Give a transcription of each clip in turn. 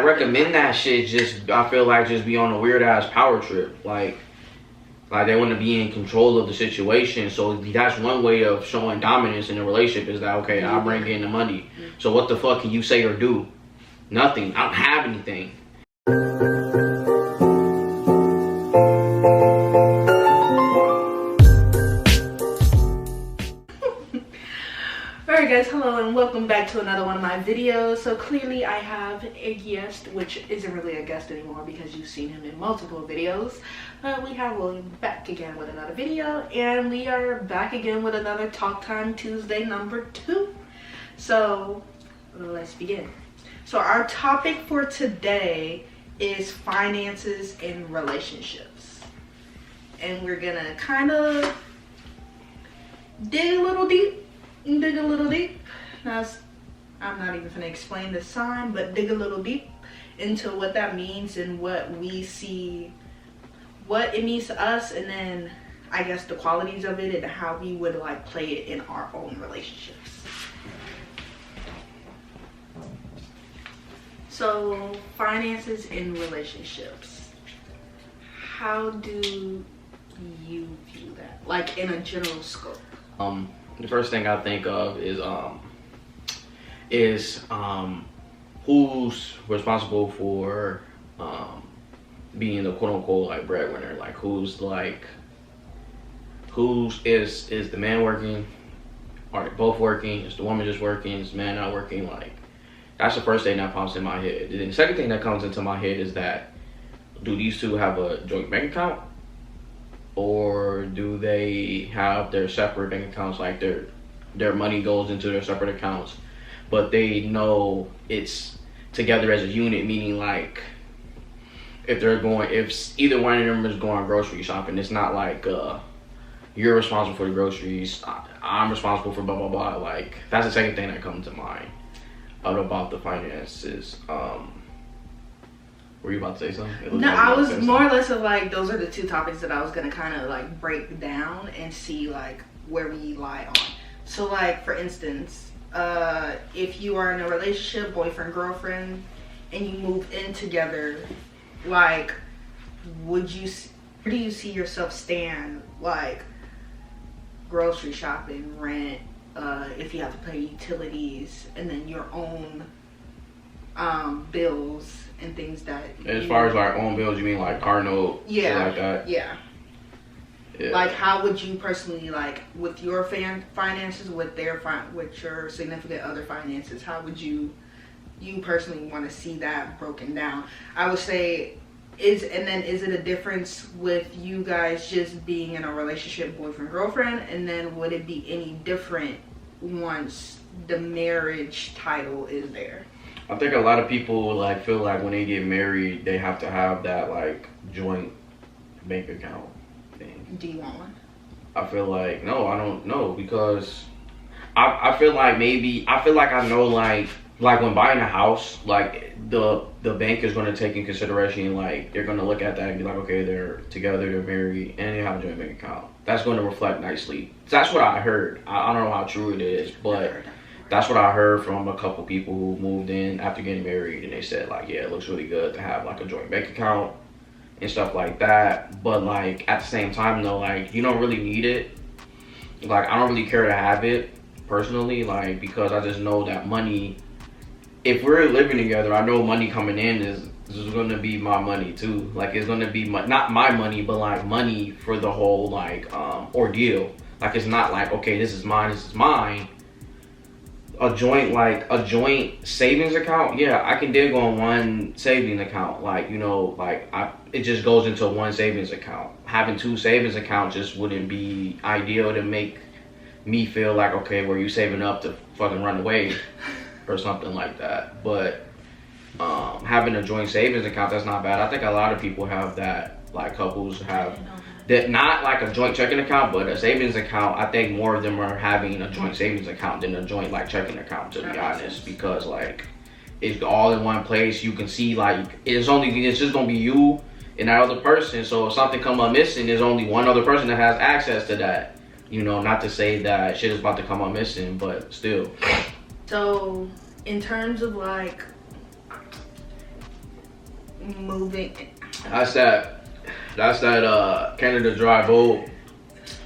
that recommend that shit just, I feel like, just be on a weird ass power trip. Like they want to be in control of the situation. So that's one way of showing dominance in a relationship, is that, okay, I bring in the money. So what the fuck can you say or do? Nothing. I don't have anything. Alright guys, hello and welcome back to another one of my videos. So clearly I have a guest, which isn't really a guest anymore because you've seen him in multiple videos. But we have William back again with another video, and we are back again with another Talk Time Tuesday number 2. So let's begin. So our topic for today is finances in relationships. And we're gonna kind of dig a little deep. Now, I'm not even gonna explain the sign, but dig a little deep into what that means and what we see, what it means to us, and then I guess the qualities of it and how we would like play it in our own relationships. So, finances in relationships. How do you view that? Like in a general scope. The first thing I think of is who's responsible for being the quote unquote like breadwinner. Like who's is the man working? Are they both working? Is the woman just working? Is the man not working? Like that's the first thing that pops in my head. And then the second thing that comes into my head is that, do these two have a joint bank account? Or do they have their separate bank accounts, like their money goes into their separate accounts, but they know it's together as a unit, meaning like if either one of them is going grocery shopping, it's not like you're responsible for the groceries, I'm responsible for blah blah blah. Like that's the second thing that comes to mind about the finances. Were you about to say something? No, I was more or less of like, those are the two topics that I was going to kind of like break down and see like where we lie on. So like, for instance, if you are in a relationship, boyfriend, girlfriend, and you move in together, like, where do you see yourself stand? Like, grocery shopping, rent, if you have to pay utilities, and then your own bills and things that as far as our own bills, you mean like car note, shit like that? Yeah. Like how would you personally, like with your finances, with your significant other finances, how would you personally want to see that broken down? I would say is it a difference with you guys just being in a relationship, boyfriend, girlfriend, and then would it be any different once the marriage title is there? I think a lot of people like feel like when they get married, they have to have that like joint bank account thing. Do you want one? I feel like no, I don't know, because I feel like I know like when buying a house, like the bank is going to take in consideration, like they're going to look at that and be like, okay, they're together, they're married, and they have a joint bank account. That's going to reflect nicely. That's what I heard. I don't know how true it is, but that's what I heard from a couple people who moved in after getting married, and they said like, yeah, it looks really good to have like a joint bank account and stuff like that. But like at the same time though, like you don't really need it. Like I don't really care to have it personally, like because I just know that money, if we're living together, I know money coming in is going to be my money too. Like it's going to be not my money, but like money for the whole like ordeal. Like it's not like, okay, this is mine. A joint savings account, yeah, I can dig on one savings account, like, you know, like it just goes into one savings account. Having two savings accounts just wouldn't be ideal to make me feel like, okay, were you saving up to fucking run away or something like that. But having a joint savings account, that's not bad. I think a lot of people have that, like couples have that, not like a joint checking account, but a savings account. I think more of them are having a joint savings account than a joint like checking account, to be honest, because like it's all in one place. You can see like it's just gonna be you and that other person. So if something come up missing, there's only one other person that has access to that. You know, not to say that shit is about to come up missing, but still. So in terms of like moving. That's that Canada Dry boat.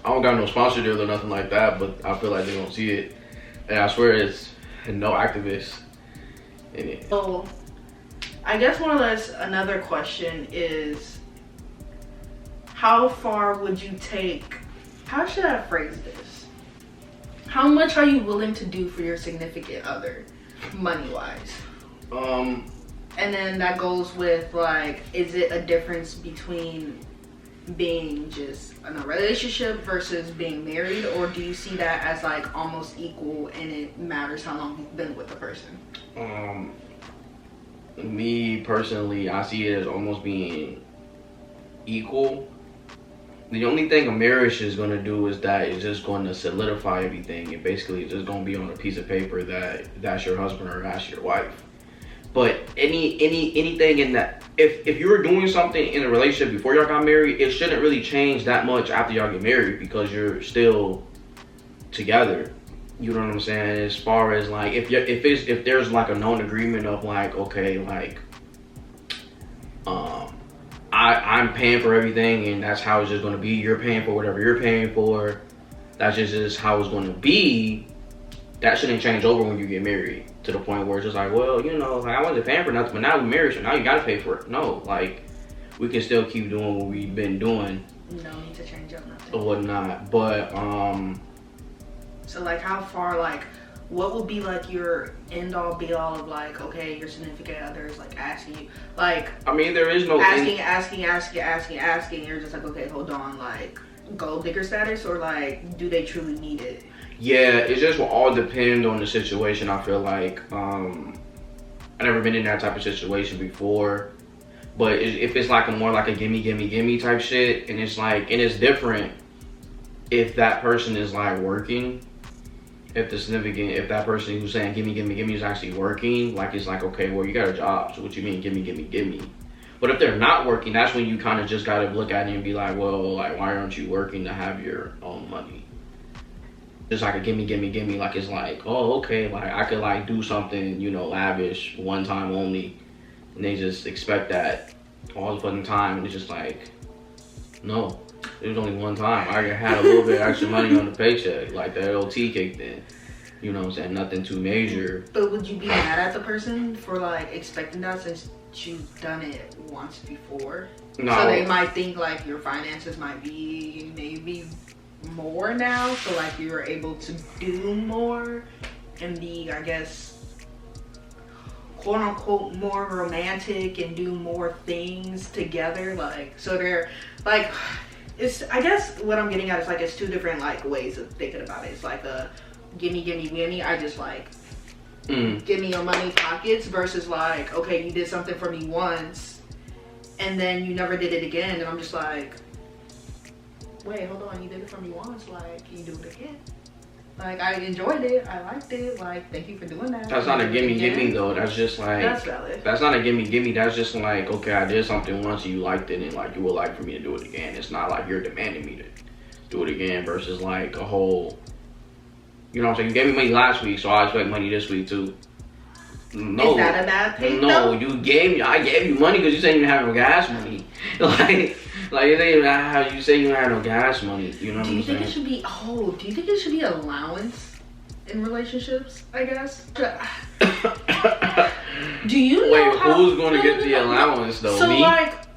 I don't got no sponsor deal or nothing like that, but I feel like they don't see it. And I swear it's no activists in it. So, I guess more or less another question is, how far would you take, how should I phrase this? How much are you willing to do for your significant other, money-wise? And then that goes with, like, is it a difference between being just in a relationship versus being married, or do you see that as like almost equal and it matters how long you've been with the person? Me personally, I see it as almost being equal. The only thing a marriage is going to do is that it's just going to solidify everything. It basically is just going to be on a piece of paper that that's your husband or that's your wife. But anything in that, if you were doing something in a relationship before y'all got married, it shouldn't really change that much after y'all get married because you're still together. You know what I'm saying? As far as like, if there's like a known agreement of like, okay, like, I'm paying for everything and that's how it's just gonna be. You're paying for whatever you're paying for. That's just how it's gonna be. That shouldn't change over when you get married to the point where it's just like, well, you know, like I wasn't paying for nothing, but now we're married, so now you gotta pay for it. No, like we can still keep doing what we've been doing. No need to change up nothing. Or whatnot. But so like how far, like what would be like your end all be all of like, okay, your significant other is like asking you, like, I mean, there is no asking, you're just like, okay, hold on, like gold digger status, or like do they truly need it? Yeah, it just will all depend on the situation. I feel like I've never been in that type of situation before, but if it's like more like a gimme type shit, and it's like, and it's different if that person is like working, if that person who's saying gimme is actually working, like it's like, okay, well you got a job, so what you mean gimme? But if they're not working, that's when you kind of just gotta look at it and be like, well, like why aren't you working to have your own money? Just like a gimme, like it's like, oh, okay, like I could like do something, you know, lavish one time only, and they just expect that all the fucking time, and it's just like, no, it was only one time. I had a little bit of extra money on the paycheck, like the LT kicked in, you know what I'm saying, nothing too major. But would you be mad at the person for like expecting that since you've done it once before? No. So they might think like your finances might be maybe more now, so like you're able to do more and be, I guess, quote unquote more romantic and do more things together, like, so they're like, it's, I guess what I'm getting at is like it's two different like ways of thinking about it. It's like a gimme, I just like give me your money pockets, versus like, okay, you did something for me once and then you never did it again, and I'm just like, wait, hold on, you did it for me once, like, can you do it again? Like, I enjoyed it, I liked it, like, thank you for doing that. That's not a gimme though, that's just like, that's valid. That's not a gimme, that's just like, okay, I did something once and you liked it and like you would like for me to do it again. It's not like you're demanding me to do it again versus like a whole, you know what I'm saying, you gave me money last week, so I expect money this week too. No. Is that a bad thing? No, I gave you money because you said you didn't have no gas money. Like it ain't how you say you don't have no gas money. You know what I'm saying? Do you think it should be allowance in relationships, I guess? Do you know Wait, who's going to get the allowance though? So me? Like,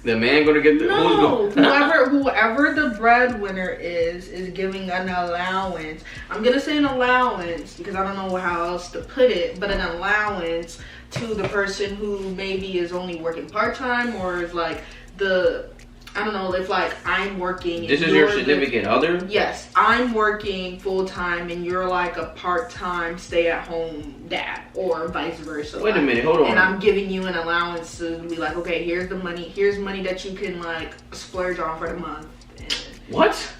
the man going to get the... No, whoever the breadwinner is giving an allowance. I'm going to say an allowance because I don't know how else to put it, but an allowance to the person who maybe is only working part-time, or is like I don't know, if like I'm working. This is your significant other? Yes, I'm working full-time and you're like a part-time stay-at-home dad, or vice versa. Wait a minute, hold on. And I'm giving you an allowance to be like, okay, here's the money, here's money that you can like splurge on for the month. And what?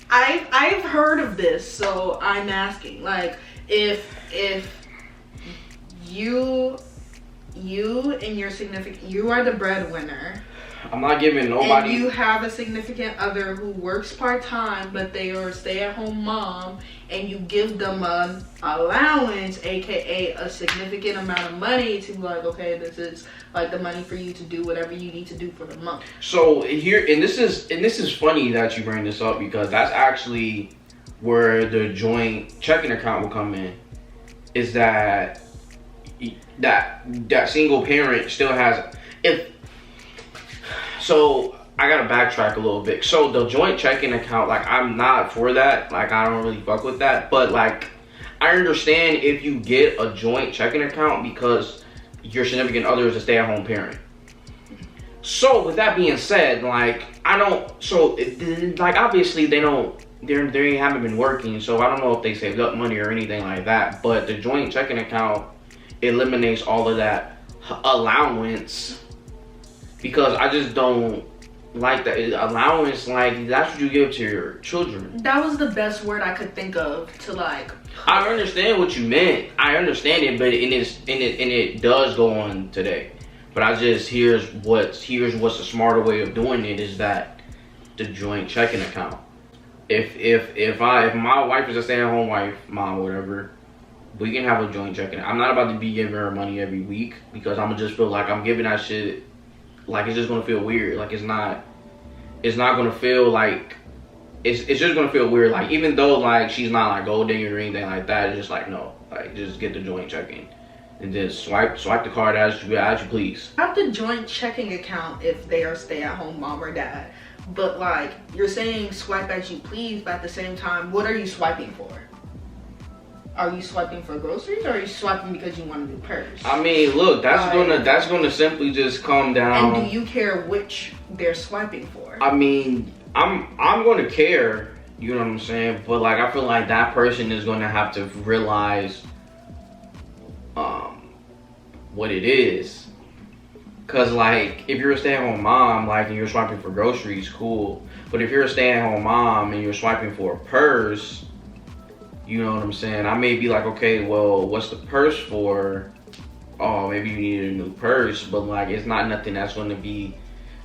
I've heard of this, so I'm asking, like, if you and your significant, you are the breadwinner I'm not giving nobody. And you have a significant other who works part-time, but they are a stay-at-home mom, and you give them an allowance, aka a significant amount of money to be like, okay, this is like the money for you to do whatever you need to do for the month. So here, and this is funny that you bring this up, because that's actually where the joint checking account will come in. Is that single parent still has, so I gotta backtrack a little bit. So the joint checking account, like, I'm not for that. Like, I don't really fuck with that. But like, I understand if you get a joint checking account because your significant other is a stay-at-home parent. So with that being said, like, like, obviously they haven't been working, so I don't know if they saved up money or anything like that. But the joint checking account eliminates all of that allowance, because I just don't like that allowance. Like, that's what you give to your children. That was the best word I could think of to, like. I understand what you meant. I understand it, but it does go on today. But I just here's what's a smarter way of doing it, is that the joint checking account. If my wife is a stay-at-home wife, mom, whatever, we can have a joint checking. I'm not about to be giving her money every week, because I'm gonna just feel like I'm giving that shit. Like, it's just gonna feel weird. Like, it's not gonna feel like, it's just gonna feel weird. Like, even though, like, she's not like gold digger or anything like that, it's just like, no, like, just get the joint checking and just swipe the card as you please. Have the joint checking account if they are stay-at-home mom or dad. But like, you're saying swipe as you please, but at the same time, what are you swiping for? Are you swiping for groceries, or are you swiping because you want a new purse? I mean, look, that's gonna simply just come down. And do you care which they're swiping for? I mean, I'm gonna care, you know what I'm saying? But like, I feel like that person is gonna have to realize what it is. Cause like, if you're a stay-at-home mom, like, and you're swiping for groceries, cool. But if you're a stay-at-home mom and you're swiping for a purse, you know what I'm saying? I may be like, okay, well, what's the purse for? Oh, maybe you need a new purse. But like, it's not nothing that's going to be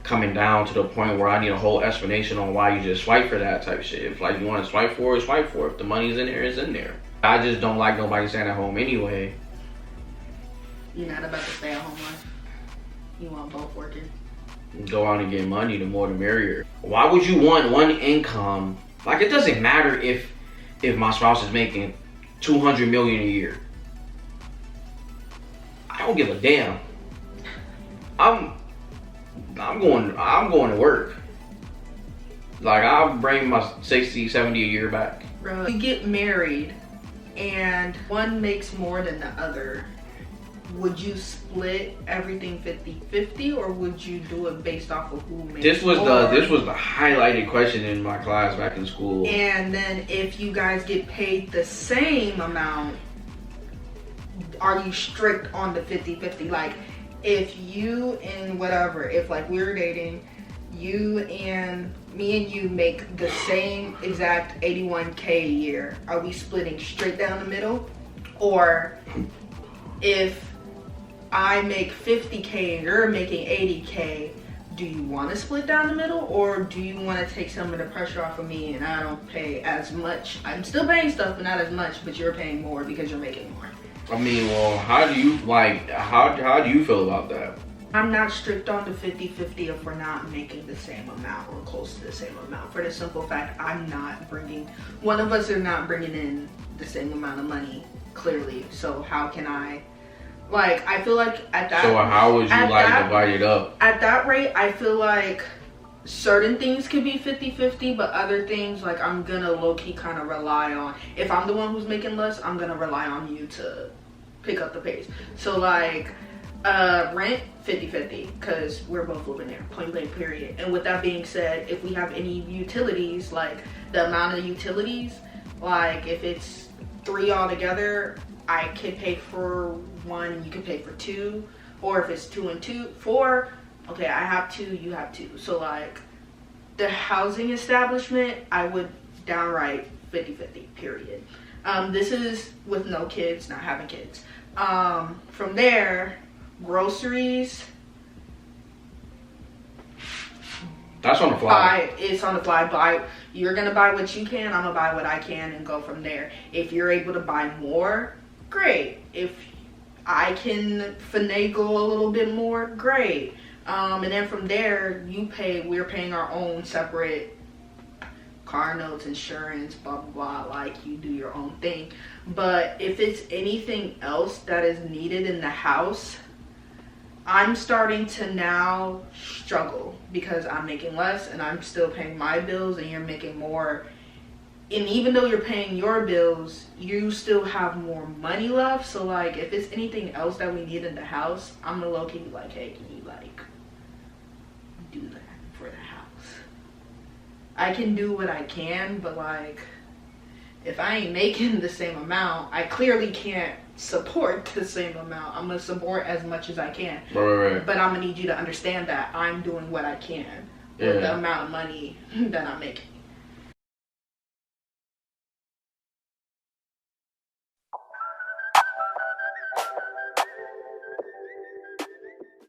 coming down to the point where I need a whole explanation on why you just swipe for that type of shit. If like, you want to swipe for it, swipe for it. If the money's in there, it's in there. I just don't like nobody staying at home anyway. You're not about to stay at home life. You want both working. Go out and get money, the more the merrier. Why would you want one income? Like, it doesn't matter if my spouse is making $200 million a year. I don't give a damn. I'm going to work. Like, I'll bring my 60, 70 a year back. Bro, you get married and one makes more than the other. Would you split everything 50-50, or would you do it based off of who makes this was more? This was the highlighted question in my class back in school. And then if you guys get paid the same amount, are you strict on the 50-50? Like, if you and whatever, if like we're dating, you and me and you make the same exact 81K a year, are we splitting straight down the middle? Or if I make 50K and you're making 80K, do you want to split down the middle, or do you want to take some of the pressure off of me and I don't pay as much? I'm still paying stuff, but not as much, but you're paying more because you're making more. I mean, well, how do you feel about that? I'm not strict on the 50-50 if we're not making the same amount or close to the same amount, for the simple fact one of us are not bringing in the same amount of money, clearly. So how can I, like, I feel like at that. So how would you divide it up? At that rate, I feel like certain things could be 50-50, but other things, like, I'm gonna low-key kind of rely on, if I'm the one who's making less, I'm gonna rely on you to pick up the pace. So like, rent 50-50, because we're both living there, point blank period. And with that being said, if we have any utilities, like the amount of utilities, like if it's 3 altogether, I could pay for 1, you could pay for 2, or if it's 2 and 2, 4, okay, I have 2, you have 2. So like, the housing establishment, I would downright 50-50, period. This is with no kids, not having kids. From there, groceries, That's on the fly. It's on the fly. You're gonna buy what you can. I'm gonna buy what I can and go from there. If you're able to buy more, great. If I can finagle a little bit more, great. And then from there, we're paying our own separate car notes, insurance, blah, blah, blah. Like, you do your own thing. But if it's anything else that is needed in the house, I'm starting to now struggle because I'm making less and I'm still paying my bills and you're making more. And even though you're paying your bills, you still have more money left. So, like, if it's anything else that we need in the house, I'm gonna low-key be like, hey, can you, like, do that for the house? I can do what I can, but, like, if I ain't making the same amount, I clearly can't support the same amount. I'm gonna support as much as I can. Right. But I'm gonna need you to understand that I'm doing what I can with the amount of money that I'm making.